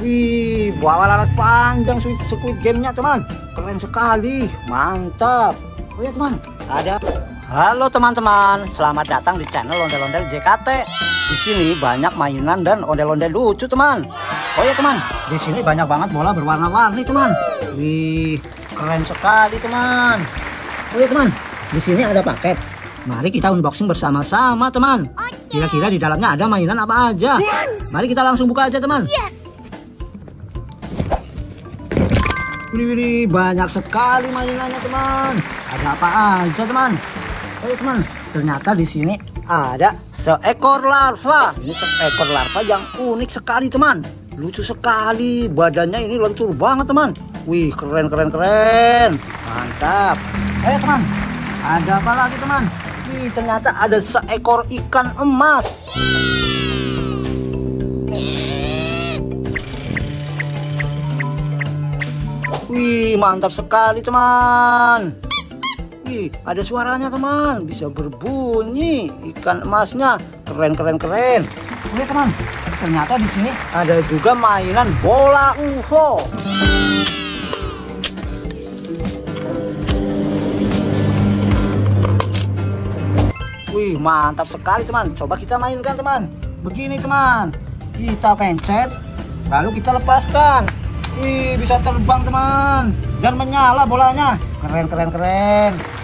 Wih, bawa laras panjang Squid Game-nya teman. Keren sekali, mantap. Oh ya teman, ada. Halo teman-teman, selamat datang di channel Ondel-Ondel JKT. Di sini banyak mainan dan ondel-ondel lucu teman. Oh ya teman, di sini banyak banget bola berwarna-warni teman. Wih, keren sekali teman. Oh ya teman, di sini ada paket. Mari kita unboxing bersama-sama teman. Kira-kira di dalamnya ada mainan apa aja? Mari kita langsung buka aja teman. Wih, banyak sekali mainannya teman. Ada apa aja teman? Oh ya teman, ternyata di sini ada seekor larva. Ini seekor larva yang unik sekali teman. Lucu sekali, badannya ini lentur banget teman. Wih, keren. Mantap. Oh ya teman, ada apa lagi teman? Wih, ternyata ada seekor ikan emas. Wih, mantap sekali teman. Wih, ada suaranya teman, bisa berbunyi ikan emasnya. Keren. Oh ya teman, ternyata di sini ada juga mainan bola UFO. Wih, mantap sekali teman. Coba kita mainkan teman. Begini teman, kita pencet, lalu kita lepaskan. Wih, bisa terbang teman dan menyala bolanya. Keren.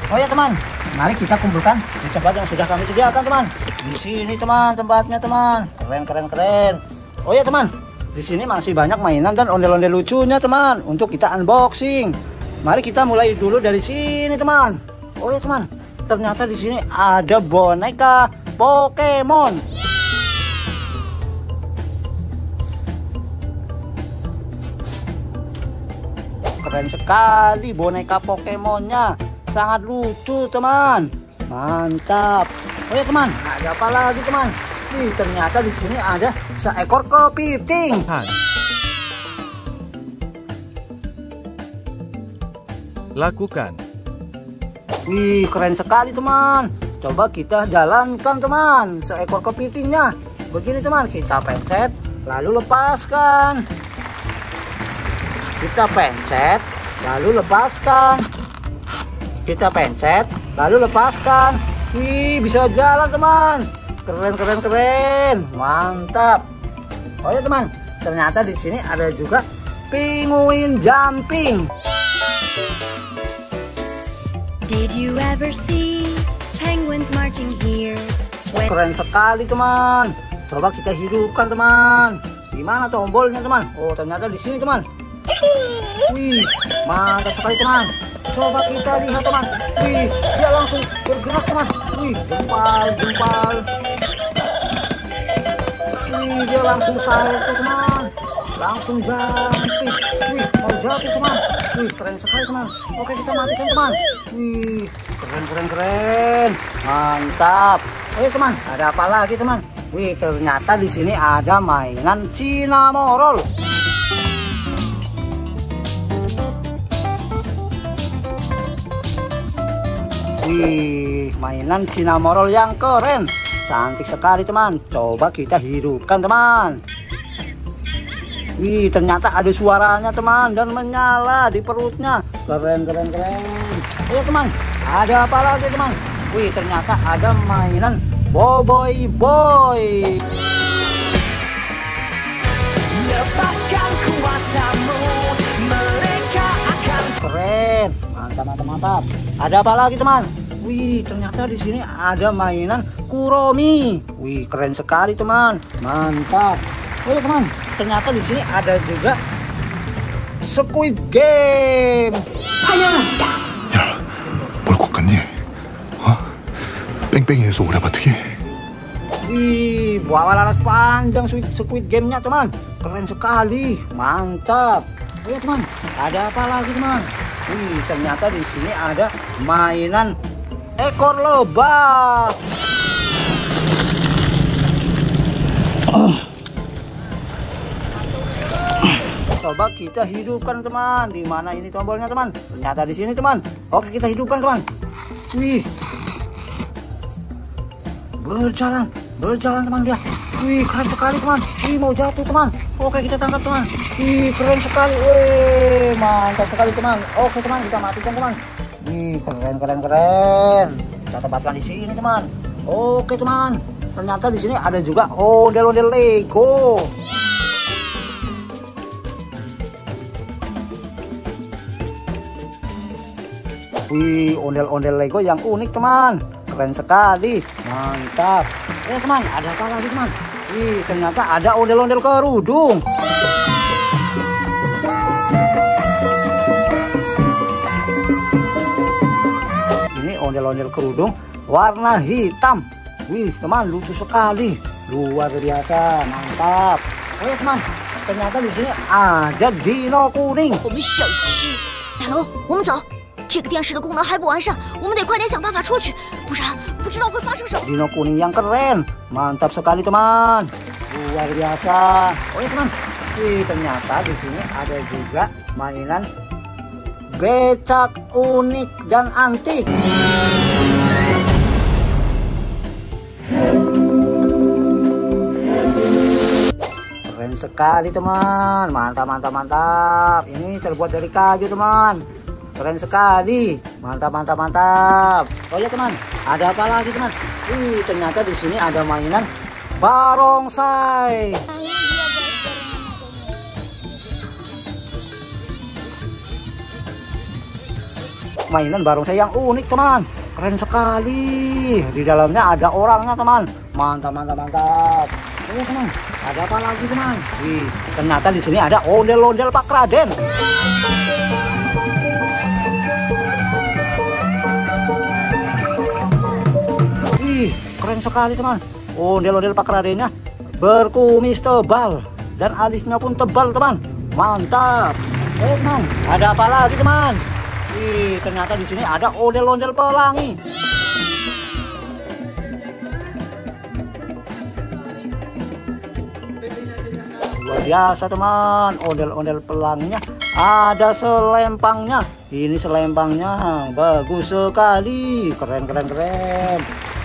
Oh ya teman, mari kita kumpulkan di tempat yang sudah kami sediakan teman. Di sini teman tempatnya teman. Keren. Oh ya teman, di sini masih banyak mainan dan ondel-ondel lucunya teman untuk kita unboxing. Mari kita mulai dulu dari sini teman. Oh ya teman, ternyata di sini ada boneka Pokemon. Keren sekali boneka Pokemonnya, sangat lucu teman, mantap. Oh ya teman, ada apa lagi teman? Wih, ternyata di sini ada seekor kepiting. Lakukan. Wih, keren sekali teman. Coba kita jalankan teman seekor kepitingnya. Begini teman, kita pencet lalu lepaskan. Kita pencet lalu lepaskan. Kita pencet lalu lepaskan. Wih, bisa jalan teman. Keren. Mantap. Oh ya teman, ternyata di sini ada juga penguin jumping. Did you ever see penguins marching here? Keren sekali teman. Coba kita hidupkan teman. Gimana tombolnya teman? Oh, ternyata di sini teman. Wih, mantap sekali teman. Coba kita lihat teman. Wih, dia langsung bergerak teman. Wih, jempal. Wih, dia langsung salto teman. Langsung jumping. Wih, mau jatuh teman. Wih, keren sekali teman. Oke, kita matikan teman. Wih, keren. Mantap. Oke teman, ada apa lagi teman? Wih, ternyata di sini ada mainan Cinnamoroll. Wih, mainan Cinnamoroll yang keren, cantik sekali teman. Coba kita hidupkan teman. Wih, ternyata ada suaranya teman dan menyala di perutnya. Keren. Oh ya teman, ada apa lagi teman? Wih, ternyata ada mainan Boboiboy Boy. Lepaskan kuasamu, mereka akan. Keren, mantap. Ada apa lagi teman? Wih, ternyata di sini ada mainan Kuromi. Wih, keren sekali teman, mantap. Oh ya teman, ternyata di sini ada juga Squid Game. 야, 뭘 것 같니? 뺑뺑이에서 오래바트기? Wih, bawa laras panjang Squid Game-nya teman. Keren sekali, mantap. Oh ya teman, ada apa lagi teman? Wih, ternyata di sini ada mainan ekor lebah. Coba kita hidupkan teman. Di mana ini tombolnya teman? Ternyata di sini teman. Oke, kita hidupkan teman. Wih, berjalan teman dia. Wih, keren sekali teman. Wih, mau jatuh teman. Oke, kita tangkap teman. Wih, keren sekali. Wih, mantap sekali teman. Oke teman, kita matikan teman. Wih, keren. Kita tempatkan di sini teman. Oke teman. Ternyata di sini ada juga ondel-ondel Lego. Wih, ondel-ondel Lego yang unik teman. Keren sekali. Mantap. Teman, ada apa lagi teman? Wih, ternyata ada ondel-ondel kerudung. Ini ondel-ondel kerudung warna hitam. Wih, teman, lucu sekali. Luar biasa. Mantap. Oh ya teman, ternyata di sini ada dino kuning. 我们小区，奶龙，我们走。这个电视的功能还不完善，我们得快点想办法出去，不然不知道会发生什么。 Dino kuning yang keren, mantap sekali teman, luar biasa. Oh ya teman, wih, ternyata di sini ada juga mainan becak unik dan antik. Keren sekali teman, mantap. Ini terbuat dari kayu teman. Keren sekali, mantap. Oh ya teman, ada apa lagi teman? Wih, ternyata di sini ada mainan barongsai. Mainan barongsai yang unik teman, keren sekali. Di dalamnya ada orangnya teman, mantap. Oh ya teman, ada apa lagi teman? Wih, ternyata di sini ada ondel-ondel Pak Raden. Keren sekali teman. Ondel-ondel Pak Radennya berkumis tebal dan alisnya pun tebal teman. Mantap. Teman, ada apa lagi teman? Wih, ternyata di sini ada ondel-ondel pelangi. Luar biasa teman. Ondel-ondel pelanginya ada selempangnya. Ini selempangnya bagus sekali. Keren.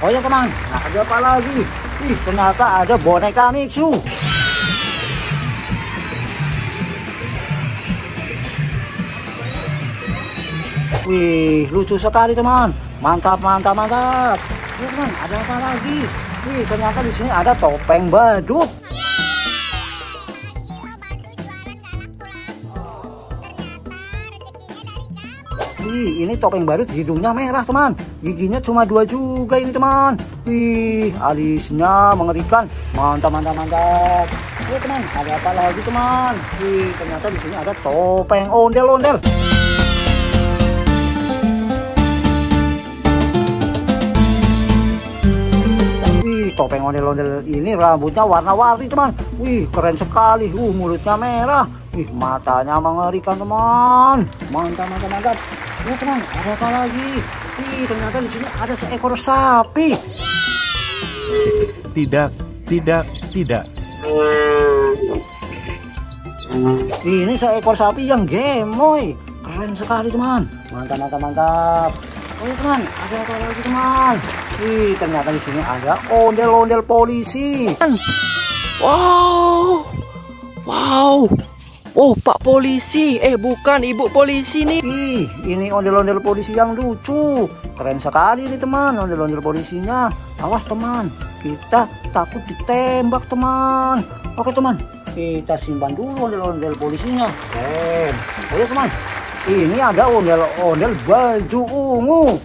Oh ya teman, nah ada apa lagi? Ih, ternyata ada boneka Mixu. Wih, lucu sekali teman. Mantap. Ya teman, ada apa lagi? Wih, ternyata di sini ada topeng badut. Wih, ini topeng badut, hidungnya merah teman. Giginya cuma 2 juga ini teman. Wih, alisnya mengerikan. Mantap. Ya teman, ada apa lagi teman? Wih, ternyata di sini ada topeng ondel-ondel. Wih, topeng ondel-ondel ini rambutnya warna-warni teman. Wih, keren sekali. Mulutnya merah. Wih, matanya mengerikan teman. Mantap. Ya teman, ada apa lagi? Wih, ternyata di sini ada seekor sapi. Tidak. Ini seekor sapi yang gemoy. Keren sekali teman. Mantap. Oh ya teman, ada apa lagi teman? Wih, ternyata di sini ada ondel-ondel polisi. Wow. Oh, Pak Polisi. Bukan Ibu Polisi nih. Ih, ini ondel-ondel polisi yang lucu. Keren sekali nih teman, ondel-ondel polisinya. Awas teman, kita takut ditembak teman. Oke teman, kita simpan dulu ondel-ondel polisinya. Keren. Oh ya teman, ini ada ondel-ondel baju ungu.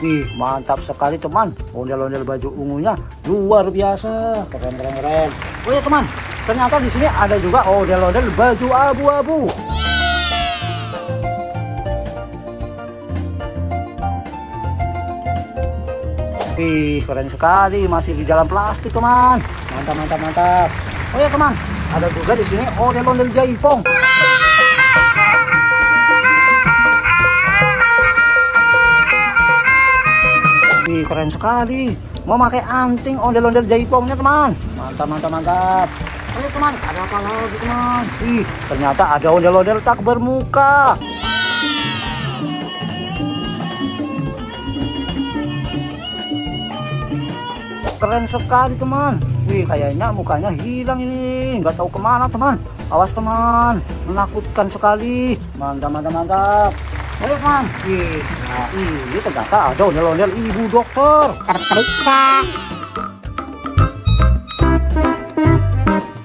Wih, mantap sekali teman. Ondel-ondel baju ungunya luar biasa. Keren. Oh ya teman, ternyata di sini ada juga ondel-ondel baju abu-abu. Wih, keren sekali. Masih di dalam plastik teman. Mantap. Oh ya teman, ada juga di sini ondel-ondel jaipong. Wih, keren sekali. Mau pakai anting ondel-ondel jaipongnya teman. Mantap. Oh ya teman, ada apa lagi teman? Wih, ternyata ada ondel-ondel tak bermuka. keren sekali teman. Wih, kayaknya mukanya hilang ini, nggak tahu kemana teman. Awas teman, menakutkan sekali. Mantap, mantap, mantap. Ayo teman. Wih, nah ini ternyata ada ondel-ondel ibu dokter. Terperiksa.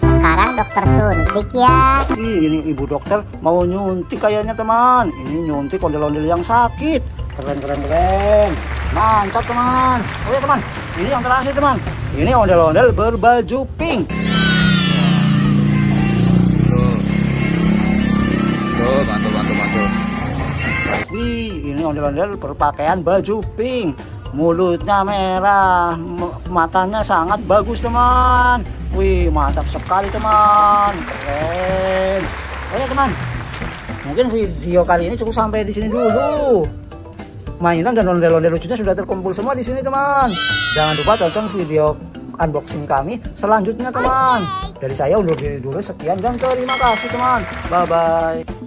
Sekarang dokter suntik ya. Ini ibu dokter mau nyuntik kayaknya teman. Ini nyuntik ondel-ondel yang sakit. Keren, keren, keren. Mantap teman. Oke teman, ini yang terakhir teman. Ini ondel-ondel berbaju pink. Tuh, mantul. Wih, ini ondel-ondel berpakaian baju pink. Mulutnya merah, matanya sangat bagus teman. Wih, mantap sekali teman. Keren. Oke teman, mungkin video kali ini cukup sampai di sini dulu. Mainan dan ondel-ondel lucunya sudah terkumpul semua di sini teman. Jangan lupa tonton video unboxing kami selanjutnya teman. Dari saya undur diri dulu, sekian dan terima kasih teman. Bye bye.